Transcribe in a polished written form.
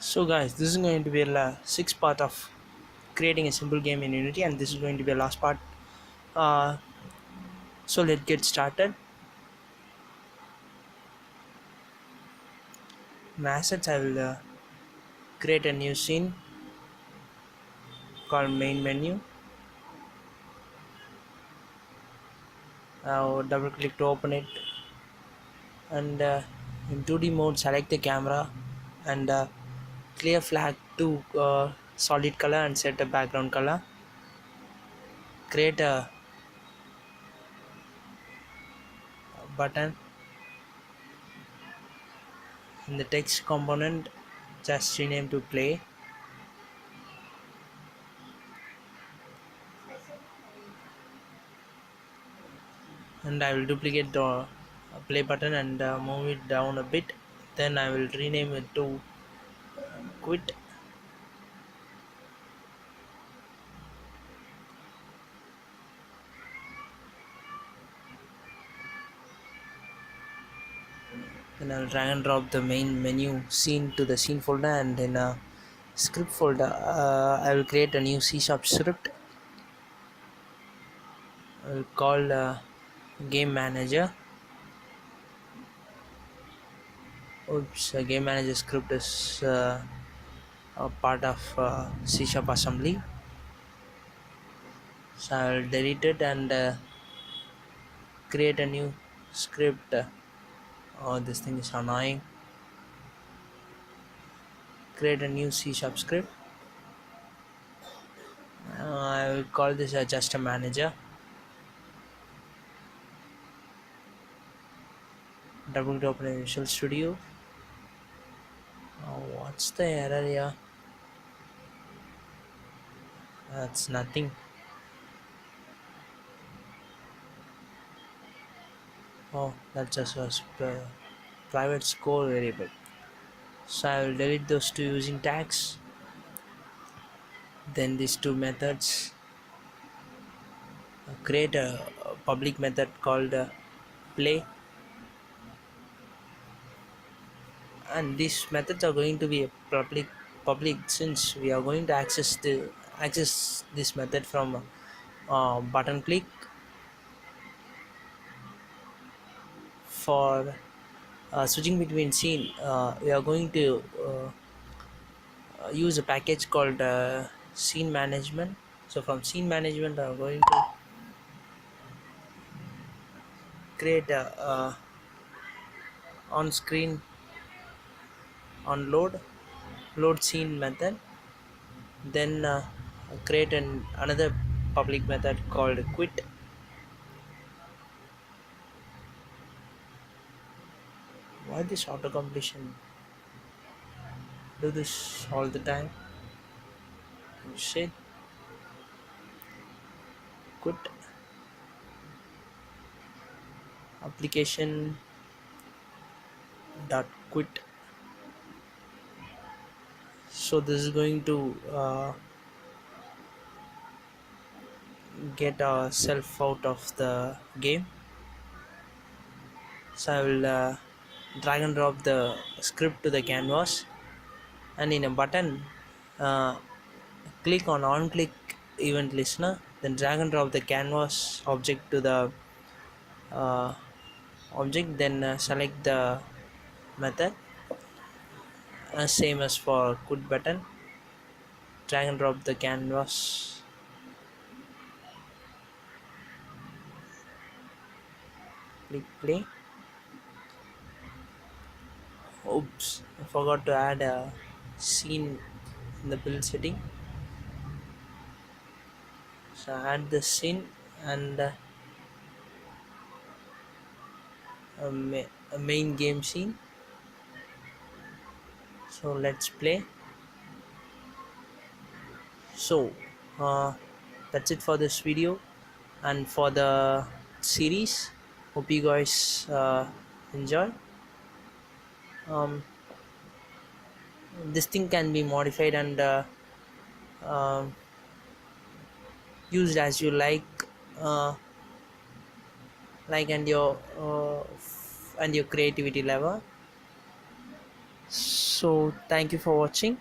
So guys, this is going to be a sixth part of creating a simple game in Unity, and this is going to be a last part. Uh, so let's get started. In assets, I will create a new scene called main menu. I'll double click to open it, and in 2D mode, select the camera and clear flag to solid color and set a background color. Create a button in the text component. Just rename to play, and I will duplicate the play button and move it down a bit. Then I will rename it to quit. Then I'll drag and drop the main menu scene to the scene folder, and in a script folder I will create a new C# script. I will call game manager. Oops, game manager script is a part of C# assembly, so I'll delete it and create a new script. Oh, this thing is annoying. Create a new C# script. I will call this just a manager. Double click to open Visual Studio. What's the error here? That's nothing. Oh, that's just a private score variable. So I will delete those two using tags. Then these two methods. Create a public method called play, and these methods are going to be a public since we are going to access this method from button click. For switching between scene, we are going to use a package called scene management. So from scene management I'm going to create a on screen on load scene method. Then create another public method called quit. Why this auto completion do this all the time? Shit. Quit application dot quit. So this is going to get ourself out of the game. So I will drag and drop the script to the canvas, and in a button uh, click on click event listener, then drag and drop the canvas object to the uh, object, then select the method, same as for quit button. Drag and drop the canvas, click play. Oops, I forgot to add a scene in the build setting. So add the scene and a main game scene. So let's play. So that's it for this video and for the series. Hope you guys enjoy. um, this thing can be modified and uh, used as you uh, like and your creativity level. So thank you for watching.